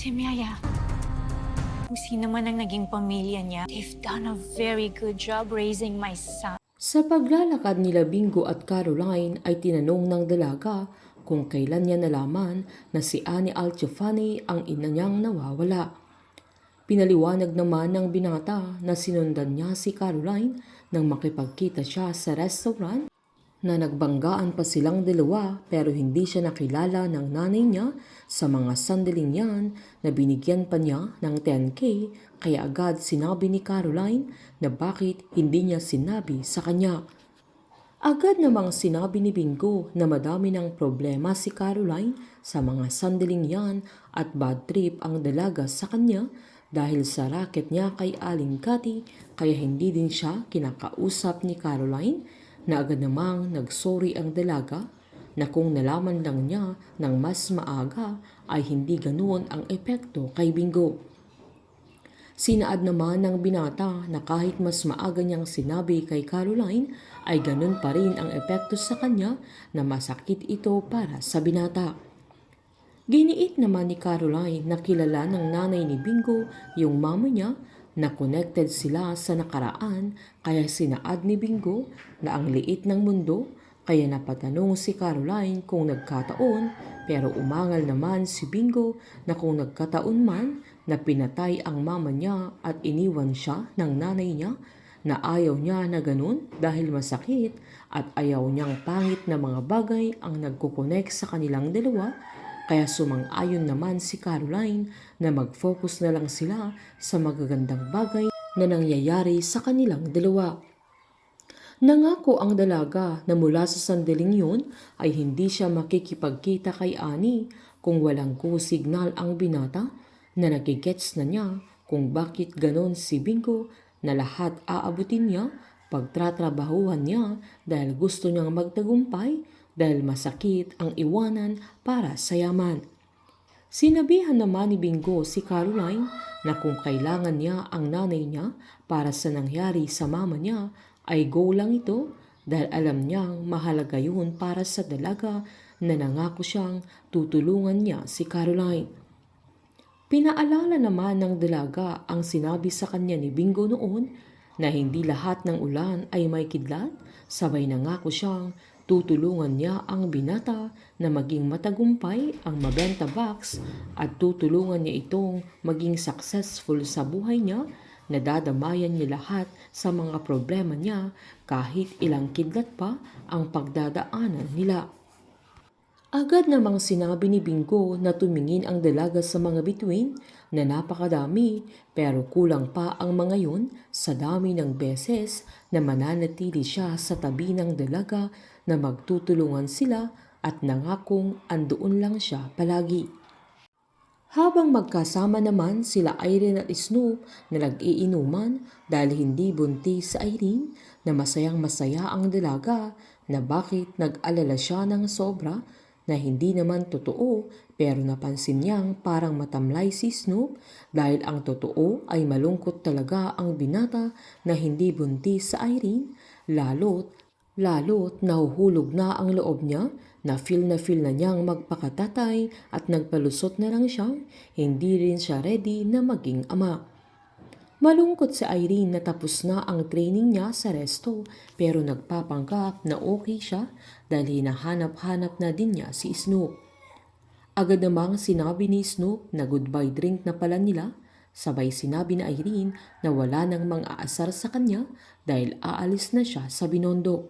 Si Maya, kung sino man ang naging pamilya niya, they've done a very good job raising my son. Sa paglalakad nila Bingo at Caroline ay tinanong ng dalaga kung kailan niya nalaman na si Annie Alciofani ang ina niyang nawawala. Pinaliwanag naman ng binata na sinundan niya si Caroline nang makipagkita siya sa restaurant na nagbanggaan pa silang dalawa pero hindi siya nakilala ng nanay niya sa mga sandaling yan na binigyan pa niya ng 10K kaya agad sinabi ni Caroline na bakit hindi niya sinabi sa kanya. Agad namang sinabi ni Bingo na madami ng problema si Caroline sa mga sandaling yan at bad trip ang dalaga sa kanya dahil sa racket niya kay Aling Cathy kaya hindi din siya kinakausap ni Caroline na agad namang nagsorry ang dalaga na kung nalaman lang niya ng mas maaga ay hindi ganoon ang epekto kay Bingo. Sinaad naman ng binata na kahit mas maaga niyang sinabi kay Caroline ay ganun pa rin ang epekto sa kanya na masakit ito para sa binata. Giniit naman ni Caroline na kilala ng nanay ni Bingo yung mama niya na connected sila sa nakaraan kaya sinaad ni Bingo na ang liit ng mundo kaya napatanong si Caroline kung nagkataon pero umangal naman si Bingo na kung nagkataon man na pinatay ang mama niya at iniwan siya ng nanay niya na ayaw niya na ganun dahil masakit at ayaw niyang pangit na mga bagay ang nagkukonek sa kanilang dalawa. Kaya sumang-ayon naman si Caroline na mag-focus na lang sila sa magagandang bagay na nangyayari sa kanilang dalawa. Nangako ang dalaga na mula sa sandaling yun ay hindi siya makikipagkita kay Annie kung walang go signal ang binata na nagigets na niya kung bakit ganon si Bingo na lahat aabutin niya pagtratrabahuhan niya dahil gusto niyang magtagumpay dahil masakit ang iwanan para sa yaman. Sinabihan naman ni Bingo si Caroline na kung kailangan niya ang nanay niya para sa nangyari sa mama niya ay go lang ito dahil alam niyang mahalaga yun para sa dalaga na nangako siyang tutulungan niya si Caroline. Pinaalala naman ng dalaga ang sinabi sa kanya ni Bingo noon na hindi lahat ng ulan ay may kidlat, sabay nangako siyang tutulungan niya ang binata na maging matagumpay ang mabenta box at tutulungan niya itong maging successful sa buhay niya na dadamayan niya lahat sa mga problema niya kahit ilang kidlat pa ang pagdadaanan nila. Agad namang sinabi ni Bingo na tumingin ang dalaga sa mga bituin na napakadami pero kulang pa ang mga yun sa dami ng beses na mananatili siya sa tabi ng dalaga na magtutulungan sila at nangakong andoon lang siya palagi. Habang magkasama naman sila Irene at Snoop na nag-iinuman dahil hindi buntis sa Irene na masayang masaya ang dalaga na bakit nag-alala siya ng sobra na hindi naman totoo pero napansin niyang parang matamlay si Snoop dahil ang totoo ay malungkot talaga ang binata na hindi buntis sa Irene lalo't nahuhulog na ang loob niya na feel na niyang magpakatatay at nagpalusot na lang siyang hindi rin siya ready na maging ama. Malungkot si Irene na tapos na ang training niya sa resto pero nagpapanggap na okay siya dahil hinahanap-hanap na din niya si Snoop. Agad namang sinabi ni Snoop na goodbye drink na pala nila, sabay sinabi ni Irene na wala nang mang-aasar sa kanya dahil aalis na siya sa Binondo.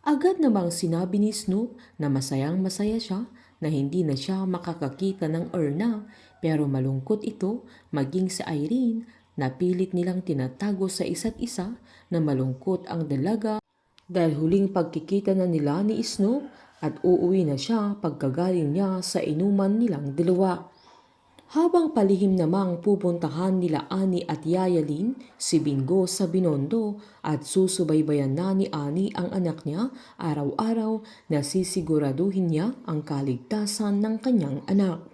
Agad namang sinabi ni Snoop na masayang masaya siya na hindi na siya makakakita ng Erna pero malungkot ito maging si Irene na pilit nilang tinatago sa isa't isa na malungkot ang dalaga dahil huling pagkikita na nila ni Snoop at uuwi na siya pagkagaling niya sa inuman nilang dalawa. Habang palihim namang pupuntahan nila Annie at Yayalin si Bingo sa Binondo at susubaybayan na ni Annie ang anak niya araw-araw na sisiguraduhin niya ang kaligtasan ng kanyang anak.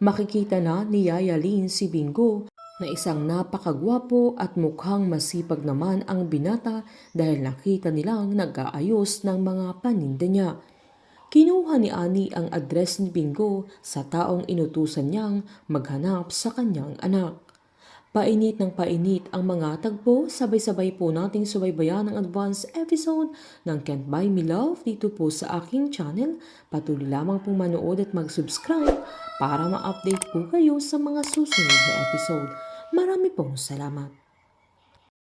Makikita na ni Yayalin si Bingo na isang napakagwapo at mukhang masipag naman ang binata dahil nakita nilang nag-aayos ng mga paninda niya. Kinuha ni Ani ang address ni Bingo sa taong inutusan niyang maghanap sa kanyang anak. Painit ng painit ang mga tagpo, sabay-sabay po nating subaybayan ang advance episode ng Can't Buy Me Love dito po sa aking channel. Patuloy lamang pong manood at mag-subscribe para ma-update po kayo sa mga susunod na episode. Marami pong salamat.